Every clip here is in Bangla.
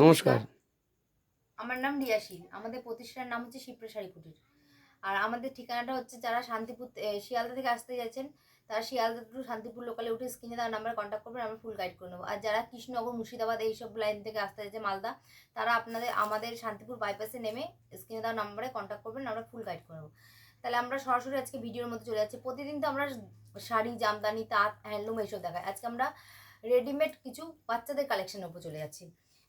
নমস্কার। আমার নাম রিয়াশিল। আমাদের প্রতিষ্ঠানের নাম হচ্ছে শিপ্রা শাড়ি কুটির। আর আমাদের ঠিকানাটা হচ্ছে যারা শান্তিপুর শিয়ালদা থেকে আসতে যাচ্ছেন তারা শিয়ালদা টু শান্তিপুর লোকালে উঠে স্ক্রিনে দেওয়া নাম্বারে কন্ট্যাক্ট করবেন, আমরা ফুল গাইড করে নেবো। আর যারা কৃষ্ণনগর, মুর্শিদাবাদ এইসব লাইন থেকে আসতে যাচ্ছে, মালদা, তারা আমাদের শান্তিপুর বাইপাসে নেমে স্ক্রিনে দেওয়া নাম্বারে কন্ট্যাক্ট করবেন, আমরা ফুল গাইড করে নেবো। তাহলে আমরা সরাসরি আজকে ভিডিওর মধ্যে চলে যাচ্ছি। প্রতিদিন তো আমরা শাড়ি, জামদানি, তাঁত, হ্যান্ডলুম এইসব দেখাই। আজকে আমরা রেডিমেড কিছু বাচ্চাদের কালেকশনের উপর চলে যাচ্ছি।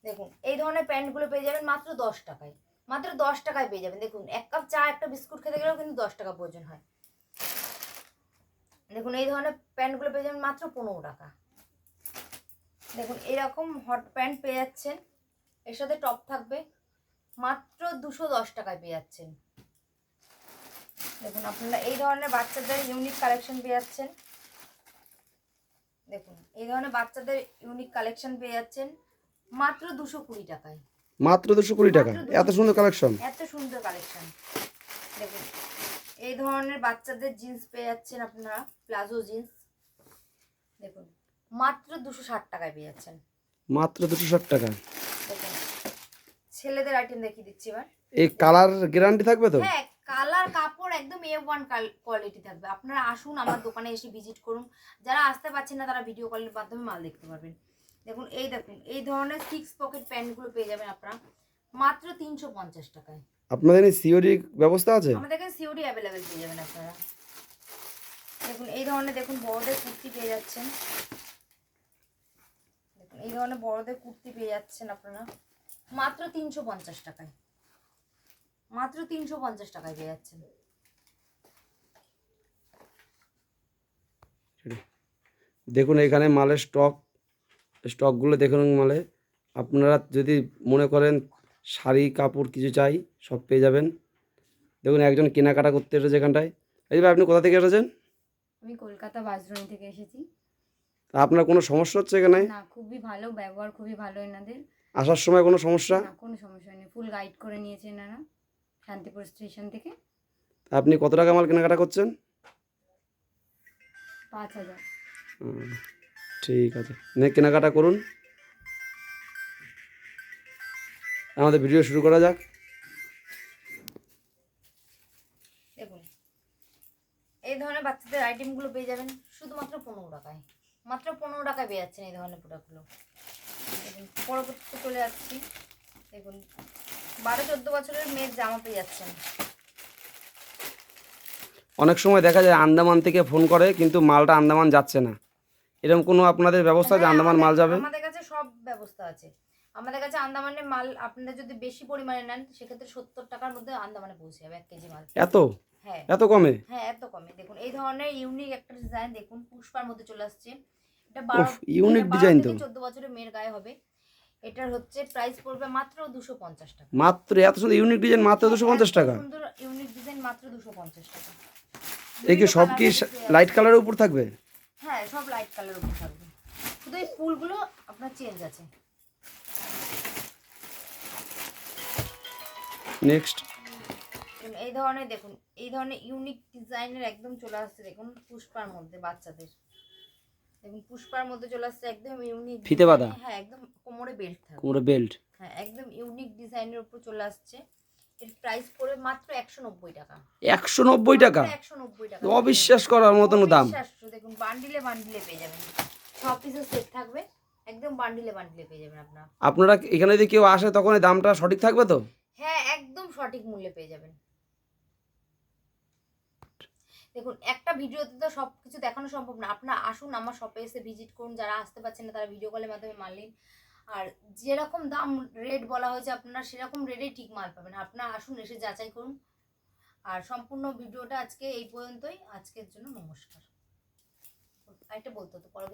দেখুন এই ধরনের প্যান্টগুলো পেয়ে যাবেন মাত্র 10 টাকায়। মাত্র 10 টাকায় পেয়ে যাবেন। দেখুন এক কাপ চা, একটা বিস্কুট খেতে গেলেও কিন্তু 10 টাকা প্রয়োজন হয়। দেখুন এই ধরনের প্যান্টগুলো পেয়ে যাবেন মাত্র 15 টাকা। দেখুন এরকম হট প্যান্ট পেয়ে যাচ্ছেন, এর সাথে টপ থাকবে, মাত্র 210 টাকায় পেয়ে যাচ্ছেন। দেখুন আপনারা এই ধরনের বাচ্চাদের ইউনিক কালেকশন পেয়ে যাচ্ছেন। দেখুন এই ধরনের বাচ্চাদের ইউনিক কালেকশন পেয়ে যাচ্ছেন মাত্র 220 টাকায়। মাত্র 220 টাকা, এত সুন্দর কালেকশন। এত সুন্দর কালেকশন। দেখুন এই ধরনের বাচ্চাদের জিন্স পেয়ে যাচ্ছেন আপনারা, প্লাজো জিন্স। দেখুন মাত্র 260 টাকায় পেয়ে যাচ্ছেন। মাত্র 260 টাকা। দেখুন ছেলেদের আইটেম দেখিয়ে দিচ্ছি এবার। এই কালার গ্যারান্টি থাকবে তো? হ্যাঁ, কালার কাপড় একদম A1 কোয়ালিটি থাকবে। আপনারা আসুন আমার দোকানে এসে ভিজিট করুন। যারা আসতে পারছেন না তারা ভিডিও কলের মাধ্যমে মাল দেখতে পারবেন। দেখুন এই ধরনের 6 পকেট প্যান্টগুলো পেয়ে যাবেন আপনারা মাত্র 350 টাকায়। আপনাদের এই সিওডি ব্যবস্থা আছে? আমাদের কাছে সিওডি অ্যাভেলেবেল পেয়ে যাবেন আপনারা। দেখুন এই ধরনের বড়দের কুর্তি পেয়ে যাচ্ছেন। দেখুন এই ধরনের বড়দের কুর্তি পেয়ে যাচ্ছেন আপনারা মাত্র 350 টাকায়। মাত্র 350 টাকায় পেয়ে যাচ্ছেন। দেখুন এখানে মালের স্টকগুলো দেখুন। মালে আপনারা যদি মনে করেন শাড়ি কাপড় কিছু চাই সব পেয়ে যাবেন। দেখুন একজন কেনাকাটা করতে এসেছে এখানটায়। এই ভাই, আপনি কোথা থেকে এসেছেন? আমি কলকাতা বাসড্রোনি থেকে এসেছি। তা আপনার কোনো সমস্যা হচ্ছে এখানে? না, খুবই ভালো ব্যবহার, খুবই ভালো এনাদের। আসার সময় কোনো সমস্যা? না, কোনো সমস্যা নেই, ফুল গাইড করে নিয়েছে এনারা শান্তিপুর স্টেশন থেকে। আপনি কত টাকা মাল কেনাকাটা করছেন? 5000। ঠিক আছে, কেনাকাটা করুন। আমাদের ভিডিও শুরু করা যাক। দেখুন এই ধরনের বাচ্চাদের আইটেমগুলো পেয়ে যাবেন শুধুমাত্র 15 টাকায়। মাত্র 15 টাকায় পেয়ে যাচ্ছেন এই ধরনের প্রোডাক্টগুলো। দেখুন পরবর্তীতে চলে যাচ্ছি। দেখুন 12-14 বছরের মেয়ের জামা পেয়ে যাচ্ছেন। অনেক সময় দেখা যায় আন্দামান থেকে ফোন করে কিন্তু মালটা আন্দামান যাচ্ছে না। এরকম কোনো আপনাদের ব্যবস্থা আছে আন্দামান মাল যাবে? আমাদের কাছে সব ব্যবস্থা আছে। আমাদের কাছে আন্দামানের মাল আপনারা যদি বেশি পরিমাণে নেন সেক্ষেত্রে 70 টাকার মধ্যে আন্দামানে পৌঁছে যাবে 1 কেজি মাল। এত? হ্যাঁ, এত কমে? হ্যাঁ এত কমে। দেখুন এই ধরনের ইউনিক একটা ডিজাইন দেখুন, পুষ্পার মধ্যে চলে আসছে। এটা উফ, ইউনিক ডিজাইন তো। 14 বছরের মেয়ের গায়ে হবে। এটার হচ্ছে প্রাইস পড়বে মাত্র 250 টাকা। মাত্র এত সুন্দর ইউনিক ডিজাইন মাত্র 250 টাকা? সুন্দর ইউনিক ডিজাইন মাত্র 250 টাকা। এই কি সব কি লাইট কালারের উপর থাকবে? হ্যাঁ, সব লাইট কালারের উপর থাকবে, শুধু এই ফুলগুলো আপনার চেঞ্জ আছে। নেক্সট এই ধরনের দেখুন এই ধরনের ইউনিক ডিজাইনের একদম চলে আসছে। দেখুন পুষ্পার মধ্যে বাচ্চাদের, দেখুন পুষ্পার মধ্যে চলে আসছে একদম ইউনিক ফিতে বাঁধা? হ্যাঁ, একদম কোমরে বেল্ট থাকবে। কোমরে বেল্ট? হ্যাঁ, একদম ইউনিক ডিজাইনের উপর চলে আসছে। এর প্রাইস পড়বে মাত্র 190 টাকা। 190 টাকা? 190 টাকা, অবিশ্বাস করার মতন দাম। দেখুন বান্ডিলে বান্ডিলে পেয়ে যাবেন। সব পিসের সেট থাকবে, একদম বান্ডিলে বান্ডিলে পেয়ে যাবেন আপনারা। আপনারা এখানে যদি কেউ আসে তখন এই দামটা সঠিক থাকবে তো? হ্যাঁ, একদম সঠিক মূল্যে পেয়ে যাবেন। দেখুন একটা ভিডিওতে তো সব কিছু দেখানো সম্ভব না। আপনারা আসুন আমার শপে এসে ভিজিট করুন। যারা আসতে পারছেন না তারা ভিডিও কলের মাধ্যমে মাল নিন। আর যেরকম দাম রেট বলা হয়েছে আপনারা সেরকম রেটেই ঠিক মাল পাবেন। আপনারা আসুন, এসে যাচাই করুন। আর সম্পূর্ণ ভিডিওটা আজকে এই পর্যন্তই। আজকের জন্য নমস্কার। আরেকটা বলতে হতো পরবর্তী